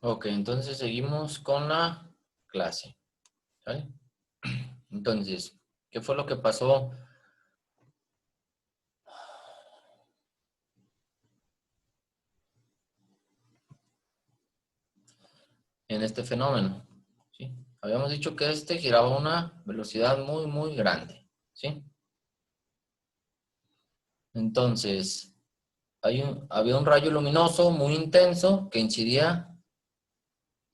Ok, entonces seguimos con la clase. ¿Vale? Entonces, ¿qué fue lo que pasó en este fenómeno? ¿Sí? Habíamos dicho que este giraba a una velocidad muy, muy grande. ¿Sí? Entonces, había un rayo luminoso muy intenso que incidía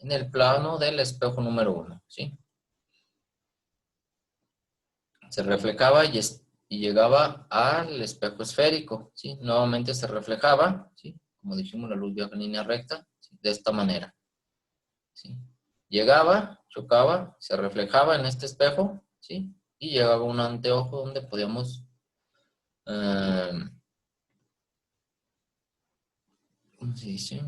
en el plano del espejo número 1. ¿Sí? Se reflejaba y llegaba al espejo esférico. ¿Sí? Nuevamente se reflejaba. ¿Sí? Como dijimos, la luz viaja en línea recta. ¿Sí? De esta manera. ¿Sí? Llegaba, chocaba, se reflejaba en este espejo, ¿sí? Y llegaba a un anteojo donde podíamos eh, ¿cómo se dice?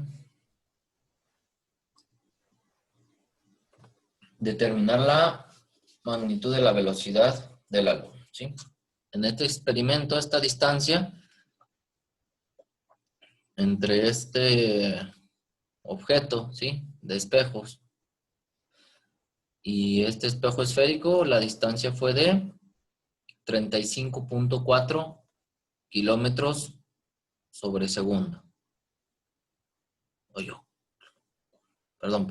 Determinar la magnitud de la velocidad de la luz, ¿sí? En este experimento, esta distancia entre este objeto, ¿sí? De espejos y este espejo esférico, la distancia fue de 35.4 kilómetros sobre segundo. Oye, perdón.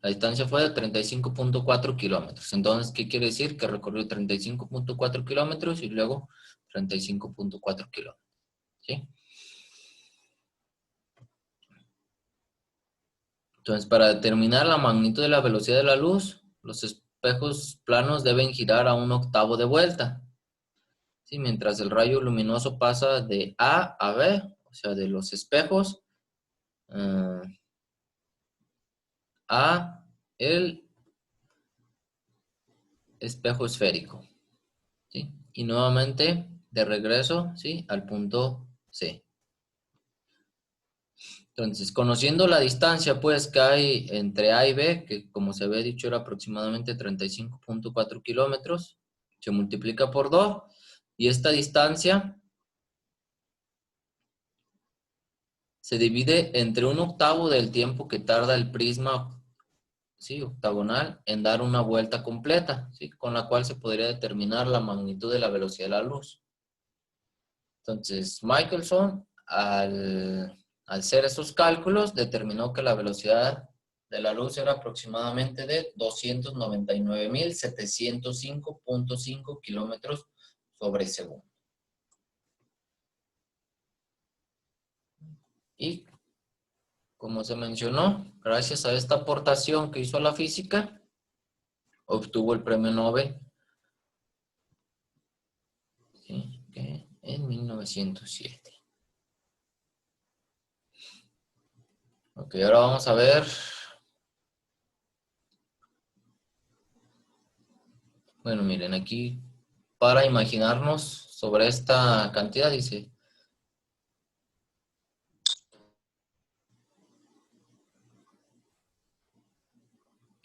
La distancia fue de 35.4 kilómetros. Entonces, ¿qué quiere decir? Que recorrió 35.4 kilómetros y luego 35.4 kilómetros. ¿Sí? Entonces, para determinar la magnitud de la velocidad de la luz, los espejos planos deben girar a 1/8 de vuelta. ¿Sí? Mientras el rayo luminoso pasa de A a B, o sea, de los espejos a el espejo esférico. ¿Sí? Y nuevamente de regreso, ¿sí? Al punto C. Entonces, conociendo la distancia pues que hay entre A y B, que como se había dicho era aproximadamente 35.4 kilómetros, se multiplica por 2 y esta distancia se divide entre 1/8 del tiempo que tarda el prisma, ¿sí? Octagonal en dar una vuelta completa, ¿sí? Con la cual se podría determinar la magnitud de la velocidad de la luz. Entonces, Michelson, al hacer esos cálculos, determinó que la velocidad de la luz era aproximadamente de 299.705.5 kilómetros sobre segundo. Y, como se mencionó, gracias a esta aportación que hizo a la física, obtuvo el premio Nobel, ¿sí? En 1907. Ok, ahora vamos a ver. Bueno, miren, aquí para imaginarnos sobre esta cantidad, dice,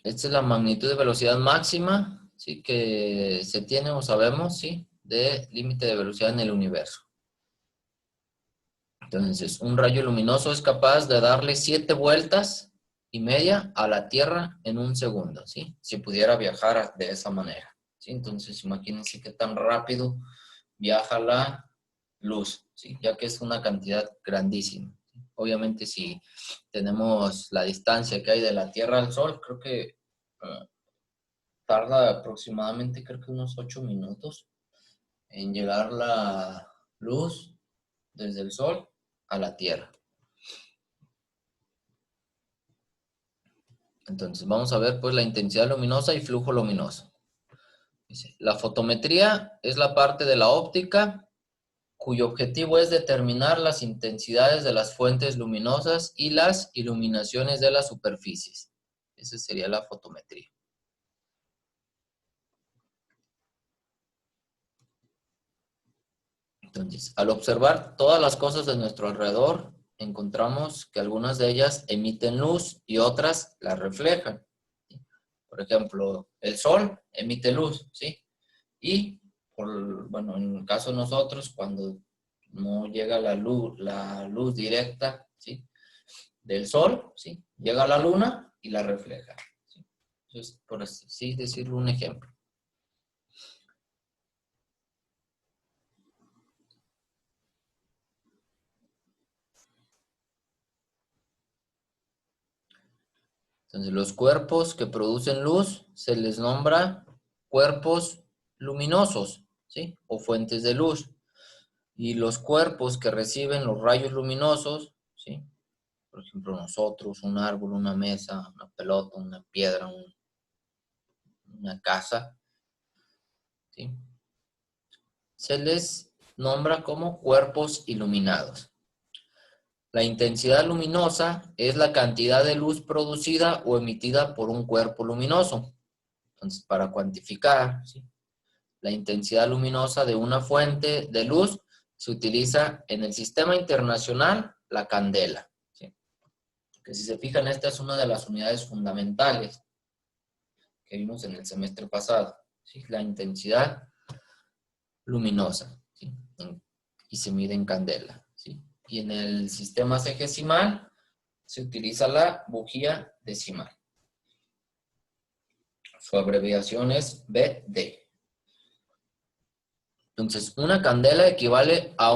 esta es la magnitud de velocidad máxima, ¿sí? Que se tiene o sabemos, ¿sí? De límite de velocidad en el universo. Entonces, un rayo luminoso es capaz de darle 7 vueltas y media a la Tierra en un segundo, ¿sí? Si pudiera viajar de esa manera, ¿sí? Entonces, imagínense qué tan rápido viaja la luz, ¿sí? Ya que es una cantidad grandísima. ¿Sí? Obviamente, si tenemos la distancia que hay de la Tierra al Sol, creo que tarda aproximadamente, creo que unos 8 minutos en llegar la luz desde el Sol a la Tierra. Entonces, vamos a ver pues la intensidad luminosa y flujo luminoso. Dice, la fotometría es la parte de la óptica cuyo objetivo es determinar las intensidades de las fuentes luminosas y las iluminaciones de las superficies. Esa sería la fotometría. Entonces, al observar todas las cosas de nuestro alrededor, encontramos que algunas de ellas emiten luz y otras la reflejan. Por ejemplo, el sol emite luz, ¿sí? Y, bueno, en el caso de nosotros, cuando no llega la luz directa, ¿sí? del sol, ¿sí? Llega a la luna y la refleja, ¿sí? Entonces, por así decirlo, un ejemplo. Entonces, los cuerpos que producen luz se les nombra cuerpos luminosos, ¿sí? O fuentes de luz. Y los cuerpos que reciben los rayos luminosos, ¿sí? Por ejemplo, nosotros, un árbol, una mesa, una pelota, una piedra, una casa, ¿sí? Se les nombra como cuerpos iluminados. La intensidad luminosa es la cantidad de luz producida o emitida por un cuerpo luminoso. Entonces, para cuantificar, ¿sí?, la intensidad luminosa de una fuente de luz, se utiliza en el sistema internacional la candela, ¿sí? Que si se fijan, esta es una de las unidades fundamentales que vimos en el semestre pasado, ¿sí? La intensidad luminosa, ¿sí? Y se mide en candela, ¿sí? Y en el sistema sexagesimal se utiliza la bujía decimal. Su abreviación es BD. Entonces, una candela equivale a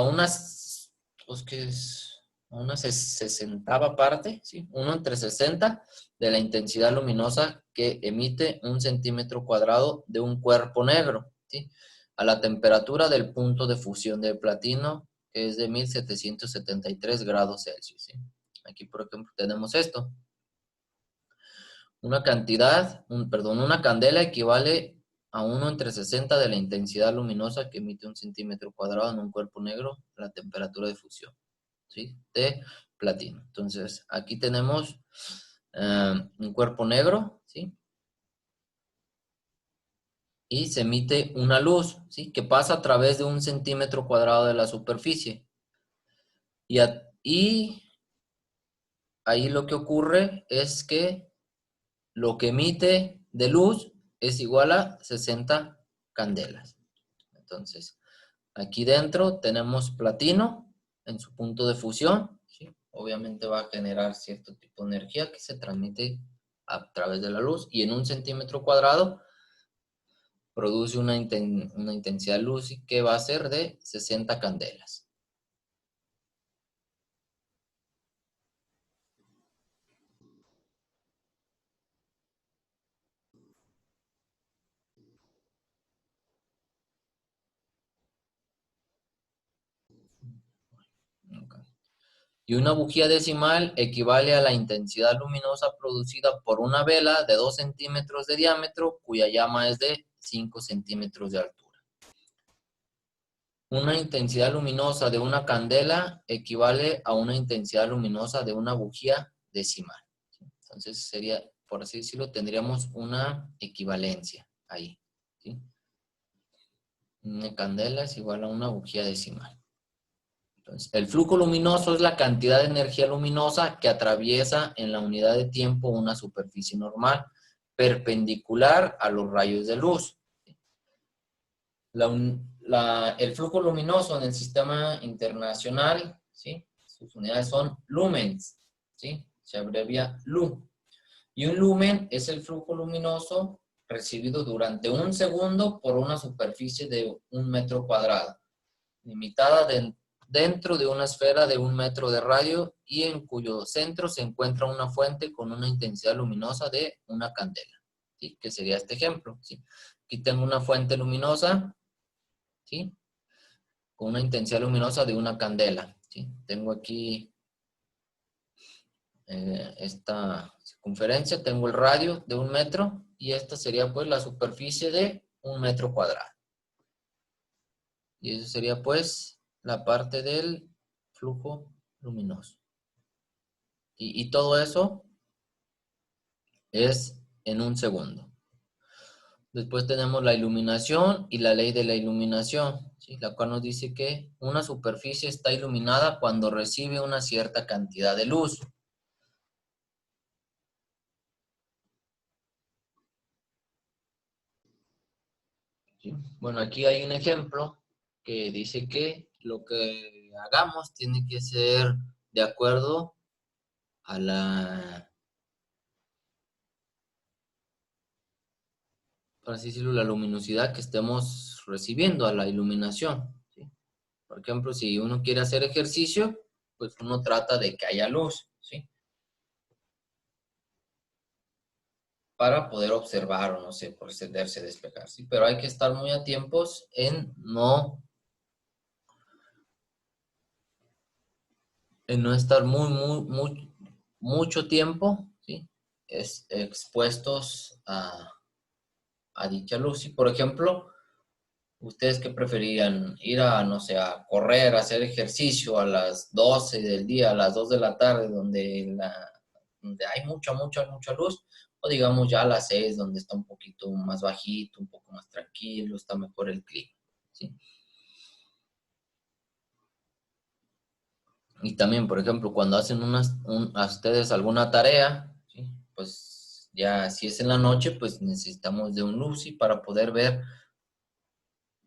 unas, pues, ¿qué es? A una sesentava parte, ¿sí? 1/60 de la intensidad luminosa que emite un centímetro cuadrado de un cuerpo negro, ¿sí? A la temperatura del punto de fusión del platino, que es de 1773 grados Celsius, ¿sí? Aquí, por ejemplo, tenemos esto. Una candela equivale a 1/60 de la intensidad luminosa que emite un centímetro cuadrado en un cuerpo negro a la temperatura de fusión, ¿sí?, de platino. Entonces, aquí tenemos un cuerpo negro, ¿sí? Y se emite una luz, ¿sí?, que pasa a través de un centímetro cuadrado de la superficie. Y ahí lo que ocurre es que lo que emite de luz es igual a 60 candelas. Entonces, aquí dentro tenemos platino en su punto de fusión, ¿sí? Obviamente va a generar cierto tipo de energía que se transmite a través de la luz, y en un centímetro cuadrado produce una intensidad de luz que va a ser de 60 candelas. Okay. Y una bujía decimal equivale a la intensidad luminosa producida por una vela de 2 centímetros de diámetro, cuya llama es de 5 centímetros de altura. Una intensidad luminosa de una candela equivale a una intensidad luminosa de una bujía decimal. Entonces sería, por así decirlo, tendríamos una equivalencia ahí, ¿sí? Una candela es igual a una bujía decimal. Entonces, el flujo luminoso es la cantidad de energía luminosa que atraviesa en la unidad de tiempo una superficie normal, perpendicular a los rayos de luz. El flujo luminoso en el sistema internacional, ¿sí?, sus unidades son lumens, ¿sí?, se abrevia LU. Y un lumen es el flujo luminoso recibido durante un segundo por una superficie de 1 metro cuadrado, limitada dentro de una esfera de 1 metro de radio y en cuyo centro se encuentra una fuente con una intensidad luminosa de una candela, ¿sí?, que sería este ejemplo, ¿sí? Aquí tengo una fuente luminosa, ¿sí?, con una intensidad luminosa de una candela, ¿sí? Tengo aquí esta circunferencia, tengo el radio de 1 metro y esta sería pues la superficie de 1 metro cuadrado. Y eso sería pues la parte del flujo luminoso. Y todo eso es en un segundo. Después tenemos la iluminación y la ley de la iluminación, ¿sí?, la cual nos dice que una superficie está iluminada cuando recibe una cierta cantidad de luz. ¿Sí? Bueno, aquí hay un ejemplo que dice que lo que hagamos tiene que ser de acuerdo a la, por así decirlo, la luminosidad que estemos recibiendo, a la iluminación, ¿sí? Por ejemplo, si uno quiere hacer ejercicio, pues uno trata de que haya luz, ¿sí? Para poder observar o no sé, procederse, despejar, ¿sí? Pero hay que estar muy a tiempos en no estar mucho tiempo, ¿sí? Expuestos a dicha luz. Y por ejemplo, ¿ustedes qué preferían? Ir a, no sé, a correr, a hacer ejercicio a las 12 del día, a las 2 de la tarde, donde hay mucha luz, o digamos ya a las 6, donde está un poquito más bajito, un poco más tranquilo, está mejor el clima, ¿sí? Y también, por ejemplo, cuando hacen a ustedes alguna tarea, ¿sí? Pues ya si es en la noche, pues necesitamos de un luz y para poder ver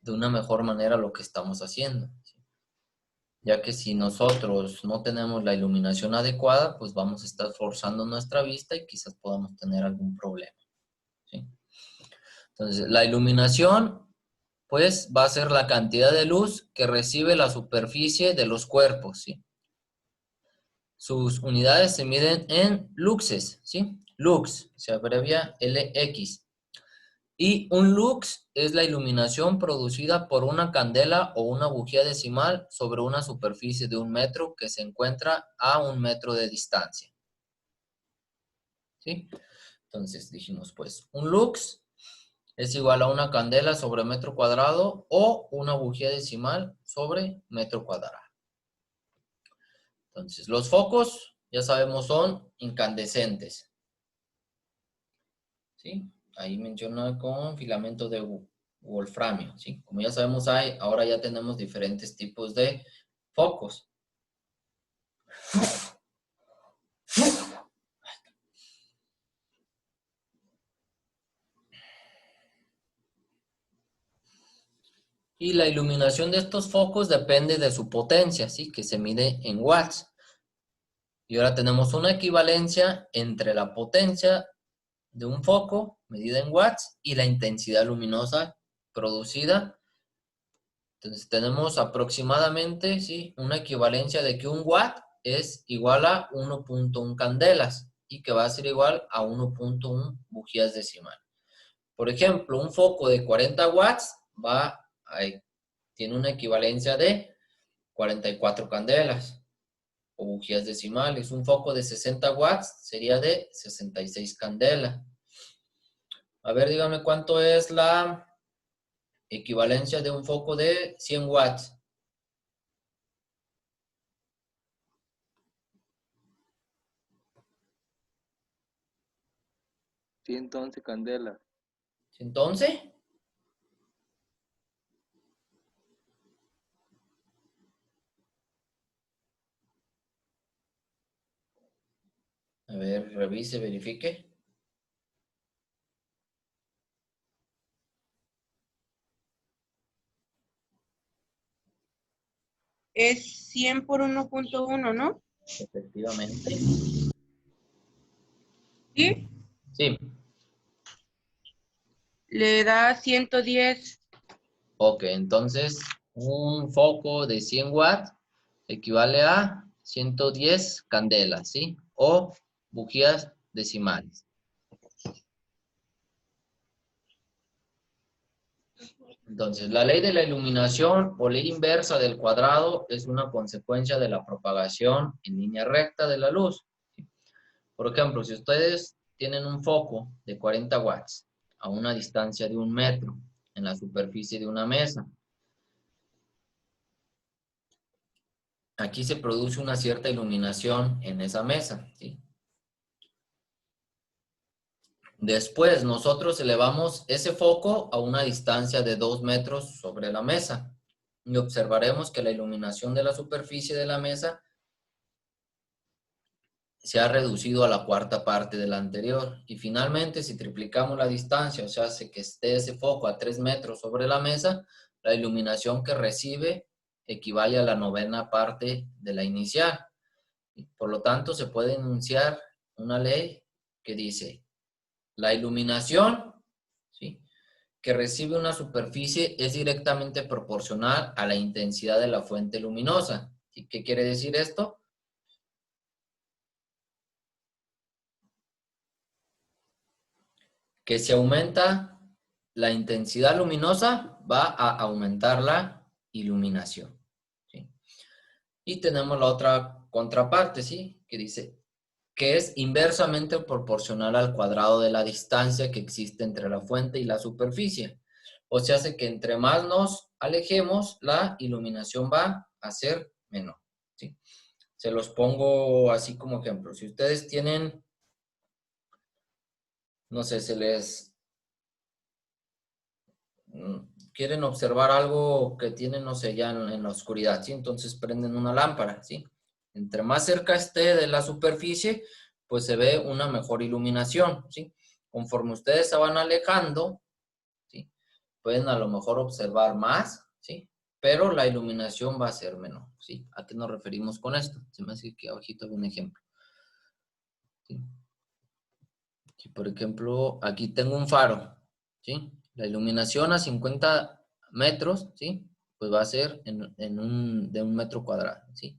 de una mejor manera lo que estamos haciendo, ¿sí? Ya que si nosotros no tenemos la iluminación adecuada, pues vamos a estar forzando nuestra vista y quizás podamos tener algún problema, ¿sí? Entonces, la iluminación, pues, va a ser la cantidad de luz que recibe la superficie de los cuerpos, ¿sí? Sus unidades se miden en luxes, ¿sí? Lux, se abrevia LX. Y un lux es la iluminación producida por una candela o una bujía decimal sobre una superficie de 1 metro que se encuentra a 1 metro de distancia, ¿sí? Entonces dijimos, pues, un lux es igual a una candela sobre metro cuadrado o una bujía decimal sobre metro cuadrado. Entonces, los focos, ya sabemos, son incandescentes, ¿sí? Ahí menciona con filamento de wolframio, ¿sí? Como ya sabemos, ahora ya tenemos diferentes tipos de focos. Y la iluminación de estos focos depende de su potencia, ¿sí? Que se mide en watts. Y ahora tenemos una equivalencia entre la potencia de un foco, medida en watts, y la intensidad luminosa producida. Entonces tenemos aproximadamente, ¿sí?, una equivalencia de que 1 watt es igual a 1.1 candelas y que va a ser igual a 1.1 bujías decimal. Por ejemplo, un foco de 40 watts tiene una equivalencia de 44 candelas o bujías decimales. Un foco de 60 watts sería de 66 candelas. A ver, dígame cuánto es la equivalencia de un foco de 100 watts. 111 candelas. Entonces, a ver, revise, verifique. Es 100 por 1.1, ¿no? Efectivamente. ¿Sí? Sí. Le da 110. Ok, entonces un foco de 100 watts equivale a 110 candelas, ¿sí? O bujías decimales. Entonces, la ley de la iluminación o ley inversa del cuadrado es una consecuencia de la propagación en línea recta de la luz. Por ejemplo, si ustedes tienen un foco de 40 watts a una distancia de 1 metro en la superficie de una mesa, aquí se produce una cierta iluminación en esa mesa, ¿sí? Después nosotros elevamos ese foco a una distancia de 2 metros sobre la mesa y observaremos que la iluminación de la superficie de la mesa se ha reducido a la cuarta parte de la anterior. Y finalmente, si triplicamos la distancia, o sea, hace que esté ese foco a 3 metros sobre la mesa, la iluminación que recibe equivale a la 9ª parte de la inicial. Por lo tanto, se puede enunciar una ley que dice, la iluminación, ¿sí?, que recibe una superficie es directamente proporcional a la intensidad de la fuente luminosa. ¿Sí? ¿Qué quiere decir esto? Que si aumenta la intensidad luminosa, va a aumentar la iluminación. ¿Sí? Y tenemos la otra contraparte, ¿sí?, que dice que es inversamente proporcional al cuadrado de la distancia que existe entre la fuente y la superficie. O sea, hace que entre más nos alejemos, la iluminación va a ser menor. ¿Sí? Se los pongo así como ejemplo. Si ustedes tienen, no sé, quieren observar algo que tienen, no sé, ya en la oscuridad, ¿sí? Entonces prenden una lámpara, ¿sí? Entre más cerca esté de la superficie, pues se ve una mejor iluminación, ¿sí? Conforme ustedes se van alejando, ¿sí?, pueden a lo mejor observar más, ¿sí?, pero la iluminación va a ser menor, ¿sí? ¿A qué nos referimos con esto? Se me hace que abajito hay un ejemplo. ¿Sí? Si por ejemplo, aquí tengo un faro, ¿sí? La iluminación a 50 metros, ¿sí?, pues va a ser de 1 metro cuadrado, ¿sí?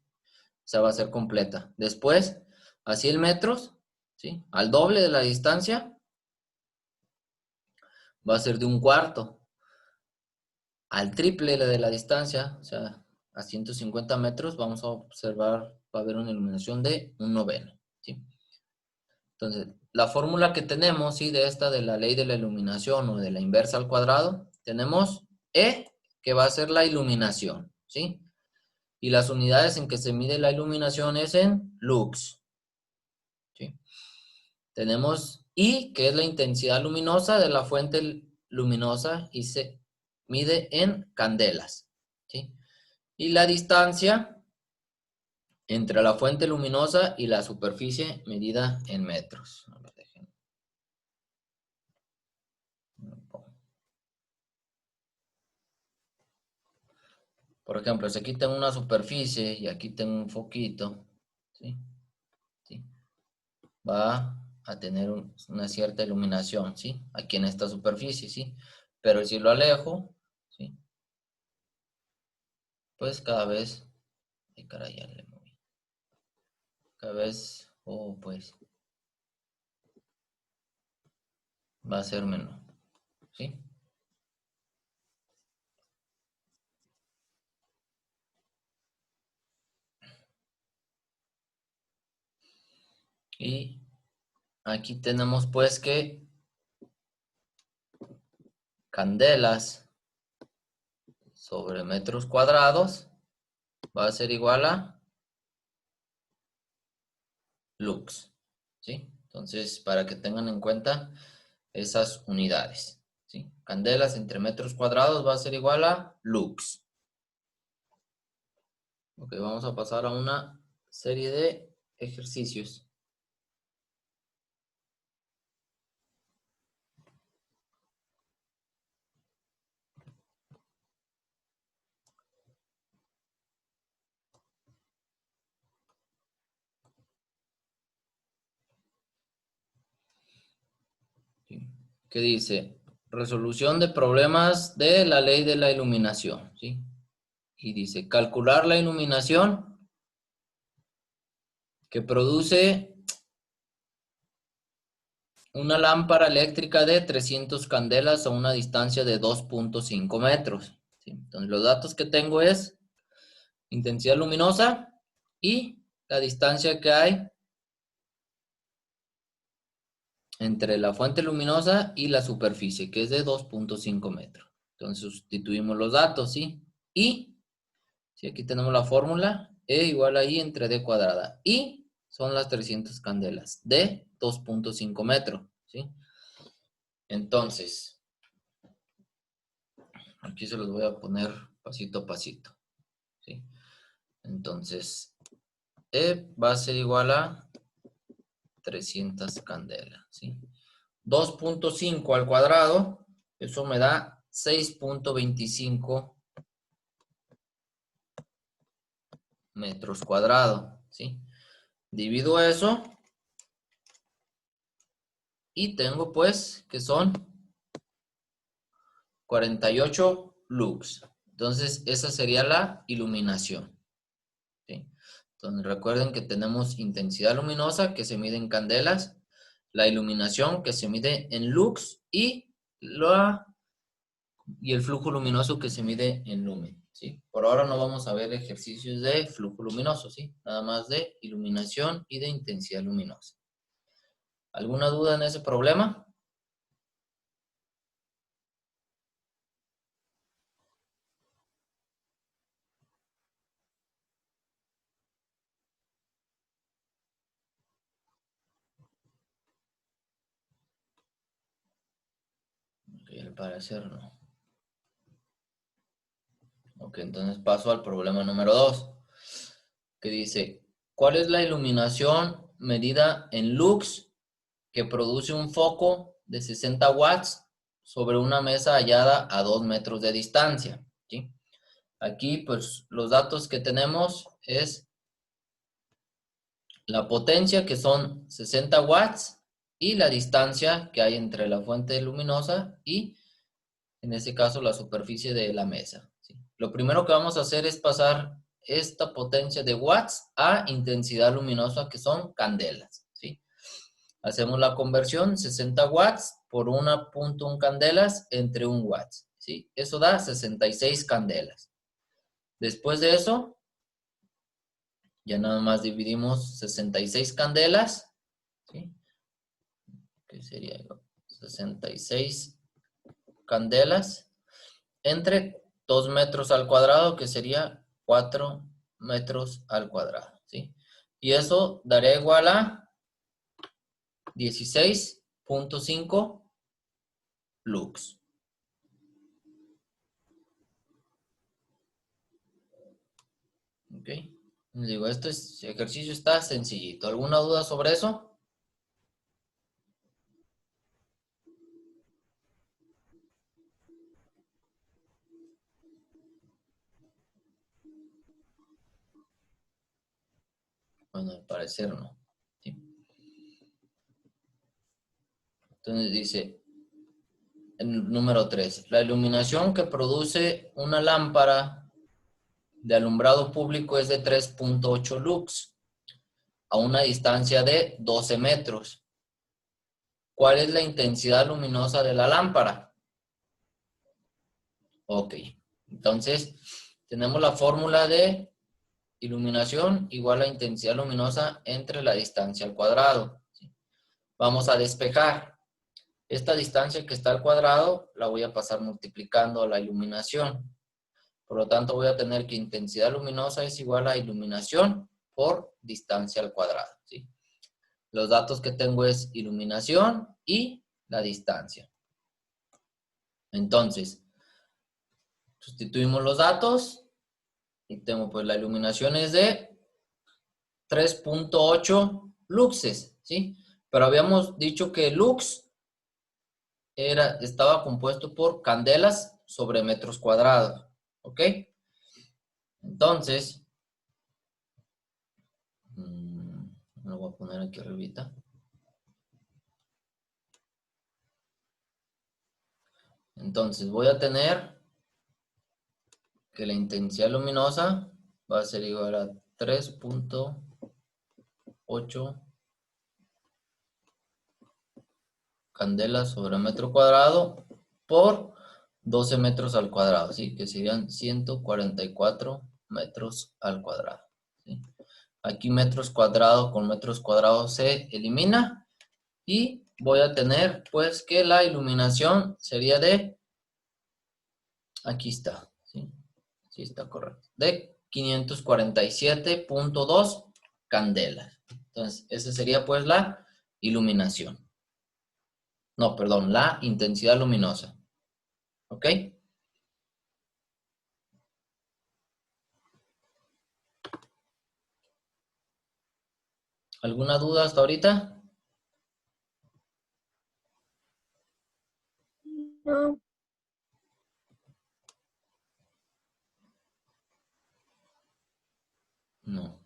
O sea, va a ser completa. Después, a 100 metros, ¿sí?, al doble de la distancia, va a ser de 1/4. Al triple de la distancia, o sea, a 150 metros, vamos a observar, va a haber una iluminación de 1/9, ¿sí? Entonces, la fórmula que tenemos, ¿sí?, de esta de la ley de la iluminación o de la inversa al cuadrado, tenemos E, que va a ser la iluminación, ¿sí? Y las unidades en que se mide la iluminación es en lux, ¿sí? Tenemos I, que es la intensidad luminosa de la fuente luminosa y se mide en candelas, ¿sí? Y la distancia entre la fuente luminosa y la superficie medida en metros. A ver, déjenme. Por ejemplo, si aquí tengo una superficie y aquí tengo un foquito, ¿sí? ¿Sí? Va a tener una cierta iluminación, ¿sí?, aquí en esta superficie, ¿sí? Pero si lo alejo, ¿sí?, pues cada vez, ay caray, ya le moví. Cada vez, pues, va a ser menor, ¿sí? Y aquí tenemos pues que candelas sobre metros cuadrados va a ser igual a lux, ¿sí? Entonces, para que tengan en cuenta esas unidades, ¿sí? Candelas entre metros cuadrados va a ser igual a lux. Ok, vamos a pasar a una serie de ejercicios. ¿Sí? ¿Qué dice? Resolución de problemas de la ley de la iluminación, ¿sí? Y dice, calcular la iluminación que produce una lámpara eléctrica de 300 candelas a una distancia de 2.5 metros. ¿Sí? Entonces, los datos que tengo es intensidad luminosa y la distancia que hay entre la fuente luminosa y la superficie, que es de 2.5 metros. Entonces, sustituimos los datos, ¿sí? Y, ¿sí?, aquí tenemos la fórmula, E igual a I entre D cuadrada. Y son las 300 candelas de 2.5 metros, ¿sí? Entonces, aquí se los voy a poner pasito a pasito, ¿sí? Entonces, E va a ser igual a 300 candelas, ¿sí? 2.5 al cuadrado, eso me da 6.25 metros cuadrados, ¿sí? Divido eso y tengo pues que son 48 lux. Entonces esa sería la iluminación. ¿Sí? Entonces recuerden que tenemos intensidad luminosa que se mide en candelas, la iluminación que se mide en lux y el flujo luminoso que se mide en lumen, ¿sí? Por ahora no vamos a ver ejercicios de flujo luminoso, ¿sí? Nada más de iluminación y de intensidad luminosa. ¿Alguna duda en ese problema? Ok, al parecer no. Ok, entonces paso al problema número 2, que dice, ¿cuál es la iluminación medida en lux que produce un foco de 60 watts sobre una mesa hallada a 2 metros de distancia? ¿Sí? Aquí, pues, los datos que tenemos es la potencia, que son 60 watts, y la distancia que hay entre la fuente luminosa y, en este caso, la superficie de la mesa, ¿sí? Lo primero que vamos a hacer es pasar esta potencia de watts a intensidad luminosa, que son candelas, ¿sí? Hacemos la conversión, 60 watts por 1.1 candelas entre 1 watt, ¿sí? Eso da 66 candelas. Después de eso, ya nada más dividimos 66 candelas, ¿sí? Que sería 66 candelas entre 2 metros al cuadrado, que sería 4 metros al cuadrado, ¿sí? Y eso daría igual a 16.5 lux. ¿Ok? Les digo, este ejercicio está sencillito. ¿Alguna duda sobre eso? Bueno, al parecer no, ¿sí? Entonces dice, el número 3, la iluminación que produce una lámpara de alumbrado público es de 3.8 lux a una distancia de 12 metros. ¿Cuál es la intensidad luminosa de la lámpara? Ok, entonces tenemos la fórmula de iluminación igual a intensidad luminosa entre la distancia al cuadrado. Vamos a despejar. Esta distancia que está al cuadrado la voy a pasar multiplicando a la iluminación. Por lo tanto, voy a tener que intensidad luminosa es igual a iluminación por distancia al cuadrado, ¿sí? Los datos que tengo es iluminación y la distancia. Entonces, sustituimos los datos y tengo pues la iluminación es de 3.8 luxes, ¿sí? Pero habíamos dicho que lux estaba compuesto por candelas sobre metros cuadrados, ¿ok? Entonces, lo voy a poner aquí arribita. Entonces voy a tener que la intensidad luminosa va a ser igual a 3.8 candelas sobre metro cuadrado por 12 metros al cuadrado, ¿sí? Que serían 144 metros al cuadrado, ¿sí? Aquí metros cuadrados con metros cuadrados se elimina y voy a tener pues que la iluminación sería de, aquí está, ¿sí? Sí está correcto, de 547.2 candelas. Entonces, esa sería pues la iluminación. No, perdón, la intensidad luminosa. ¿Ok? ¿Alguna duda hasta ahorita? No. No.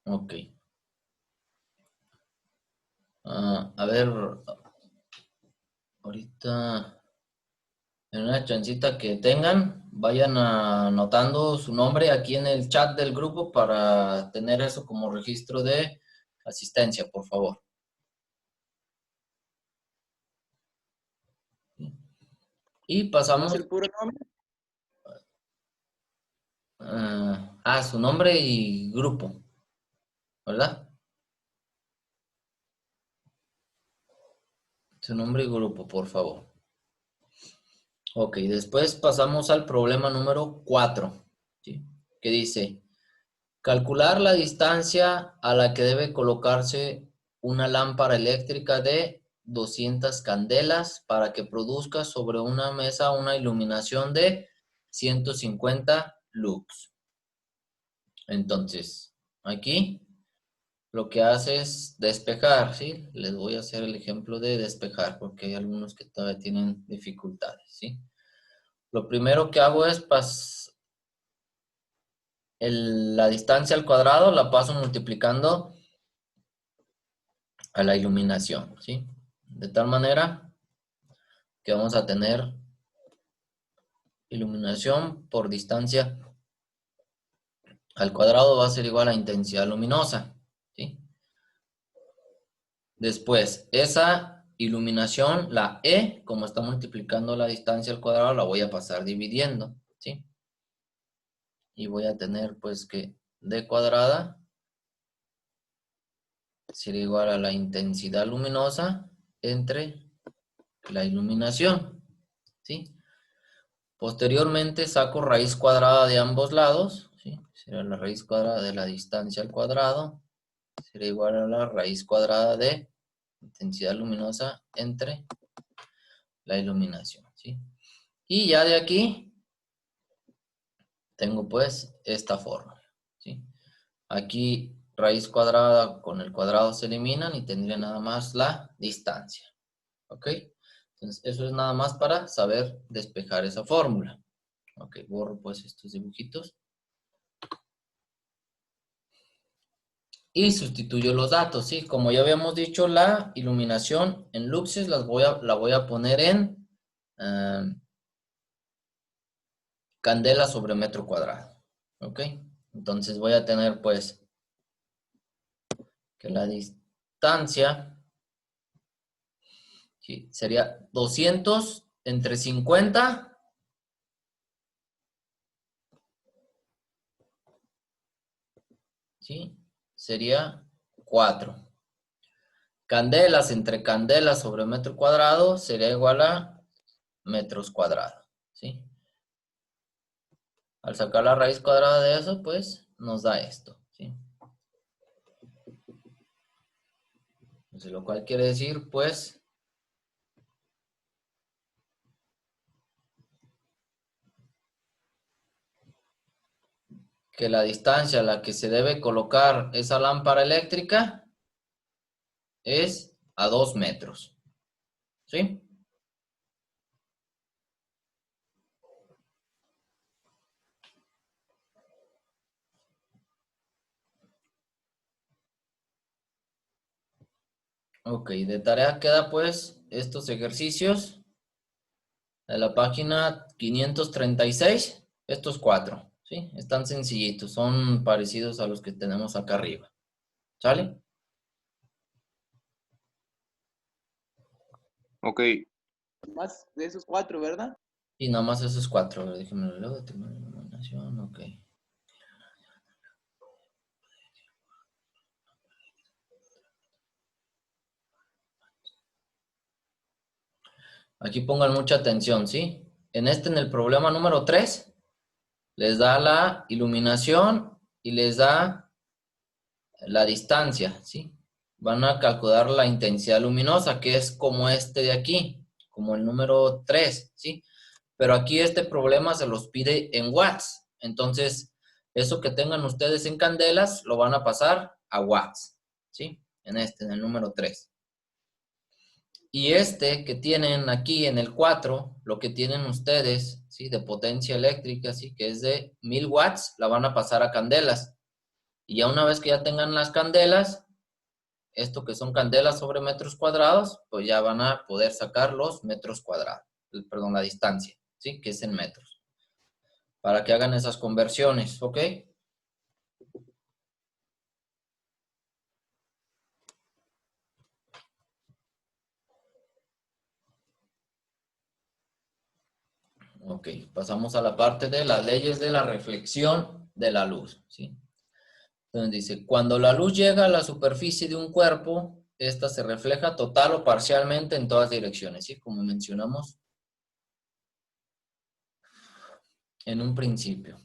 Ok. A ver, ahorita en una chancita que tengan, vayan anotando su nombre aquí en el chat del grupo para tener eso como registro de asistencia, por favor. Y ¿Cómo pasamos es el puro nombre? su nombre y grupo, ¿verdad? Su nombre y grupo, por favor. Ok, después pasamos al problema número 4, ¿sí? Que dice, calcular la distancia a la que debe colocarse una lámpara eléctrica de 200 candelas para que produzca sobre una mesa una iluminación de 150 lux. Entonces, aquí lo que hace es despejar, ¿sí? Les voy a hacer el ejemplo de despejar porque hay algunos que todavía tienen dificultades, ¿sí? Lo primero que hago es la distancia al cuadrado la paso multiplicando a la iluminación, ¿sí? De tal manera que vamos a tener iluminación por distancia al cuadrado va a ser igual a intensidad luminosa, ¿sí? Después, esa iluminación, la E, como está multiplicando la distancia al cuadrado, la voy a pasar dividiendo, ¿sí? Y voy a tener, pues, que D cuadrada será igual a la intensidad luminosa entre la iluminación, ¿sí? Posteriormente saco raíz cuadrada de ambos lados, ¿sí? Será la raíz cuadrada de la distancia al cuadrado, será igual a la raíz cuadrada de intensidad luminosa entre la iluminación, ¿sí? Y ya de aquí tengo pues esta fórmula, ¿sí? Aquí raíz cuadrada con el cuadrado se eliminan y tendría nada más la distancia, ¿ok? Entonces eso es nada más para saber despejar esa fórmula. Ok, borro pues estos dibujitos. Y sustituyo los datos, ¿sí? Como ya habíamos dicho, la iluminación en luxes la voy a poner en candela sobre metro cuadrado, ¿ok? Entonces voy a tener, pues, que la distancia, ¿sí? Sería 200 entre 50, ¿sí? Sería 4. Candelas entre candelas sobre metro cuadrado sería igual a metros cuadrados, ¿sí? Al sacar la raíz cuadrada de eso, pues nos da esto, ¿sí? Entonces, lo cual quiere decir, pues, que la distancia a la que se debe colocar esa lámpara eléctrica es a 2 metros, ¿sí? Ok, de tarea queda pues estos ejercicios de la página 536, estos 4, ¿sí? Están sencillitos, son parecidos a los que tenemos acá arriba, ¿sale? Ok. Más de esos 4, ¿verdad? Y nada más esos 4, a ver, déjenme luego determinar la iluminación, ok. Aquí pongan mucha atención, ¿sí? En el problema número 3, les da la iluminación y les da la distancia, ¿sí? Van a calcular la intensidad luminosa, que es como este de aquí, como el número 3, ¿sí? Pero aquí este problema se los pide en watts. Entonces, eso que tengan ustedes en candelas, lo van a pasar a watts, ¿sí? En el número 3. Y este que tienen aquí en el 4, lo que tienen ustedes, ¿sí? De potencia eléctrica, ¿sí? Que es de 1000 watts, la van a pasar a candelas. Y ya una vez que ya tengan las candelas, esto que son candelas sobre metros cuadrados, pues ya van a poder sacar los metros cuadrados, perdón, la distancia, ¿sí? Que es en metros. Para que hagan esas conversiones, ¿ok? Ok, pasamos a la parte de las leyes de la reflexión de la luz, ¿sí? Entonces dice, cuando la luz llega a la superficie de un cuerpo, esta se refleja total o parcialmente en todas direcciones, ¿sí? Como mencionamos en un principio,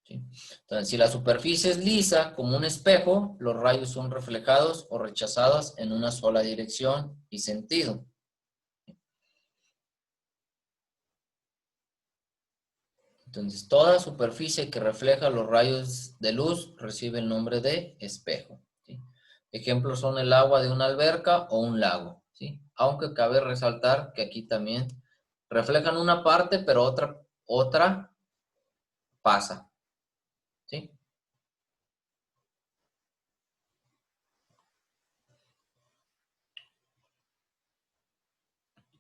¿sí? Entonces, si la superficie es lisa, como un espejo, los rayos son reflejados o rechazados en una sola dirección y sentido. Entonces, toda superficie que refleja los rayos de luz recibe el nombre de espejo, ¿sí? Ejemplos son el agua de una alberca o un lago, ¿sí? Aunque cabe resaltar que aquí también reflejan una parte, pero otra pasa, ¿sí?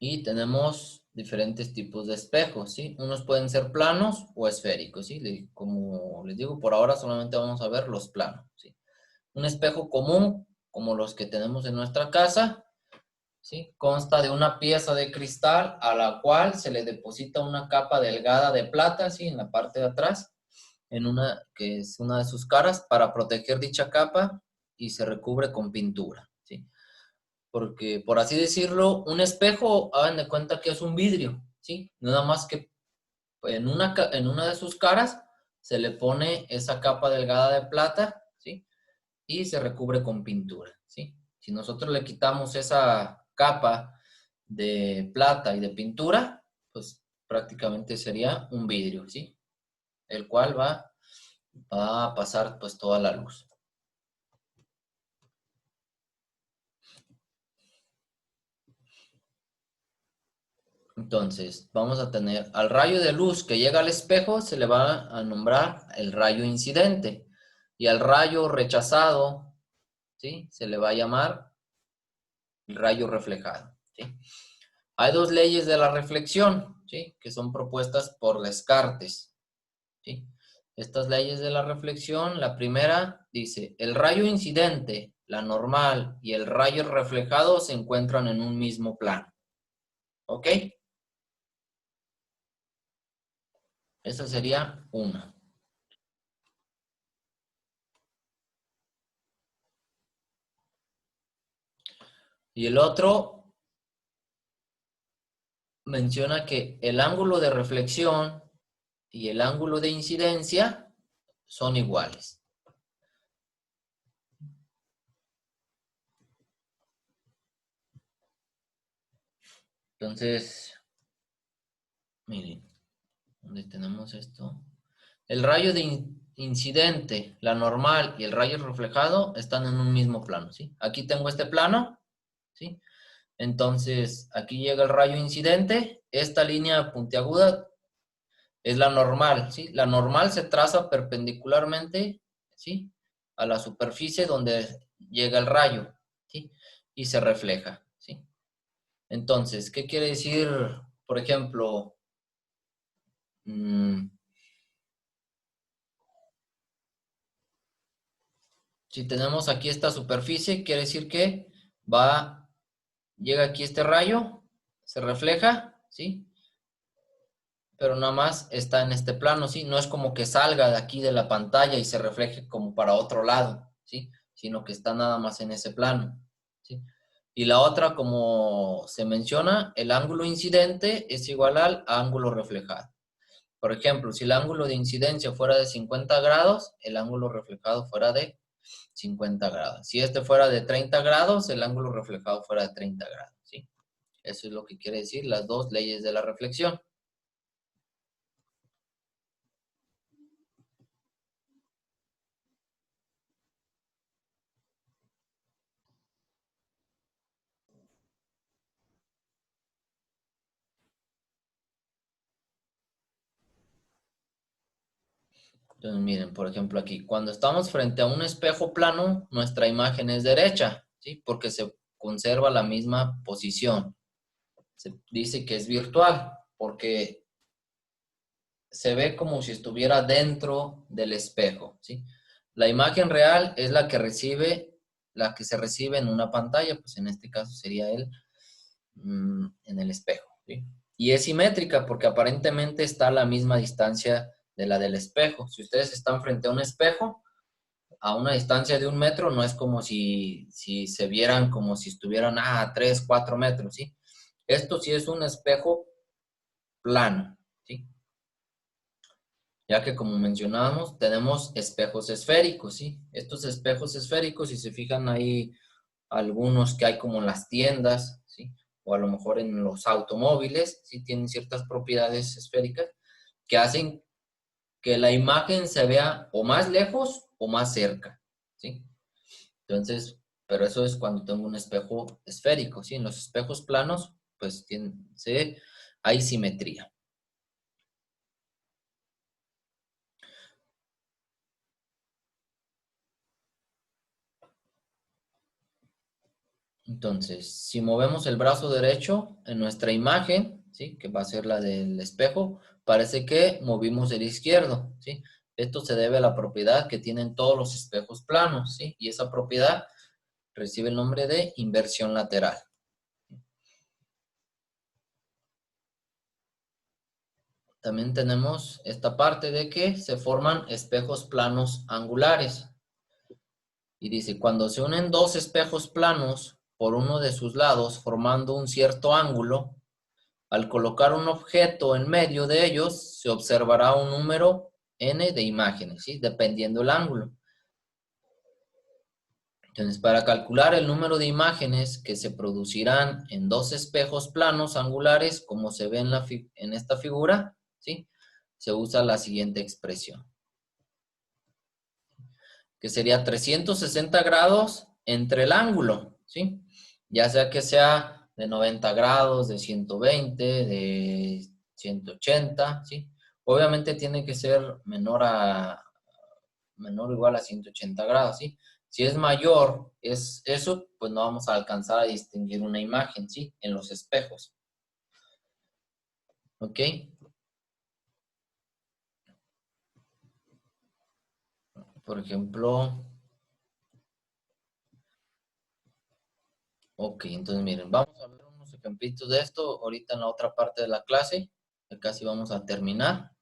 Y tenemos diferentes tipos de espejos, ¿sí? Unos pueden ser planos o esféricos, ¿sí? Como les digo, por ahora solamente vamos a ver los planos, ¿sí? Un espejo común, como los que tenemos en nuestra casa, ¿sí? Consta de una pieza de cristal a la cual se le deposita una capa delgada de plata, ¿sí? En la parte de atrás, que es una de sus caras, para proteger dicha capa y se recubre con pintura, ¿sí? Porque, por así decirlo, un espejo, hagan de cuenta que es un vidrio, ¿sí? Nada más que en una de sus caras se le pone esa capa delgada de plata, ¿sí? Y se recubre con pintura, ¿sí? Si nosotros le quitamos esa capa de plata y de pintura, pues prácticamente sería un vidrio, ¿sí? El cual va a pasar pues toda la luz. Entonces, vamos a tener al rayo de luz que llega al espejo, se le va a nombrar el rayo incidente. Y al rayo rechazado, ¿sí? Se le va a llamar el rayo reflejado, ¿sí? Hay dos leyes de la reflexión, ¿sí? Que son propuestas por Descartes, ¿sí? Estas leyes de la reflexión, la primera dice, el rayo incidente, la normal y el rayo reflejado se encuentran en un mismo plano. ¿Ok? Esa sería una. Y el otro menciona que el ángulo de reflexión y el ángulo de incidencia son iguales. Entonces, miren, ¿dónde tenemos esto? El rayo de incidente, la normal y el rayo reflejado están en un mismo plano, ¿sí? Aquí tengo este plano, ¿sí? Entonces, aquí llega el rayo incidente, esta línea puntiaguda es la normal, ¿sí? La normal se traza perpendicularmente, ¿sí? A la superficie donde llega el rayo, ¿sí? Y se refleja, ¿sí? Entonces, ¿qué quiere decir, por ejemplo, si tenemos aquí esta superficie, quiere decir que llega aquí este rayo, se refleja, ¿sí? Pero nada más está en este plano, ¿sí? No es como que salga de aquí de la pantalla y se refleje como para otro lado, ¿sí? Sino que está nada más en ese plano, ¿sí? Y la otra, como se menciona, el ángulo incidente es igual al ángulo reflejado. Por ejemplo, si el ángulo de incidencia fuera de 50 grados, el ángulo reflejado fuera de 50 grados. Si este fuera de 30 grados, el ángulo reflejado fuera de 30 grados, ¿sí? Eso es lo que quiere decir las dos leyes de la reflexión. Entonces, miren, por ejemplo aquí, cuando estamos frente a un espejo plano, nuestra imagen es derecha, ¿sí? Porque se conserva la misma posición. Se dice que es virtual, porque se ve como si estuviera dentro del espejo, ¿sí? La imagen real es la que se recibe en una pantalla, pues en este caso sería en el espejo, ¿sí? Y es simétrica porque aparentemente está a la misma distancia de la del espejo. Si ustedes están frente a un espejo, a una distancia de 1 metro, no es como si se vieran como si estuvieran a 3, 4 metros, ¿sí? Esto sí es un espejo plano, ¿sí? Ya que como mencionábamos, tenemos espejos esféricos, ¿sí? Estos espejos esféricos, si se fijan, hay algunos que hay como en las tiendas, ¿sí? O a lo mejor en los automóviles, ¿sí? Tienen ciertas propiedades esféricas que hacen que la imagen se vea o más lejos o más cerca, ¿sí? Entonces, pero eso es cuando tengo un espejo esférico, ¿sí? En los espejos planos, pues hay simetría. Entonces, si movemos el brazo derecho en nuestra imagen, ¿sí? Que va a ser la del espejo, parece que movimos el izquierdo, ¿sí? Esto se debe a la propiedad que tienen todos los espejos planos, ¿sí? Y esa propiedad recibe el nombre de inversión lateral. También tenemos esta parte de que se forman espejos planos angulares. Y dice, cuando se unen dos espejos planos por uno de sus lados formando un cierto ángulo, al colocar un objeto en medio de ellos, se observará un número n de imágenes, ¿sí? Dependiendo del ángulo. Entonces, para calcular el número de imágenes que se producirán en dos espejos planos angulares, como se ve en esta figura, ¿sí? Se usa la siguiente expresión, que sería 360 grados entre el ángulo, ¿sí? Ya sea que sea de 90 grados, de 120, de 180, ¿sí? Obviamente tiene que ser menor o igual a 180 grados, ¿sí? Si es mayor, es eso, pues no vamos a alcanzar a distinguir una imagen, ¿sí? En los espejos. ¿Ok? Por ejemplo, ok, entonces miren, vamos a ver unos ejemplitos de esto ahorita en la otra parte de la clase, que casi vamos a terminar.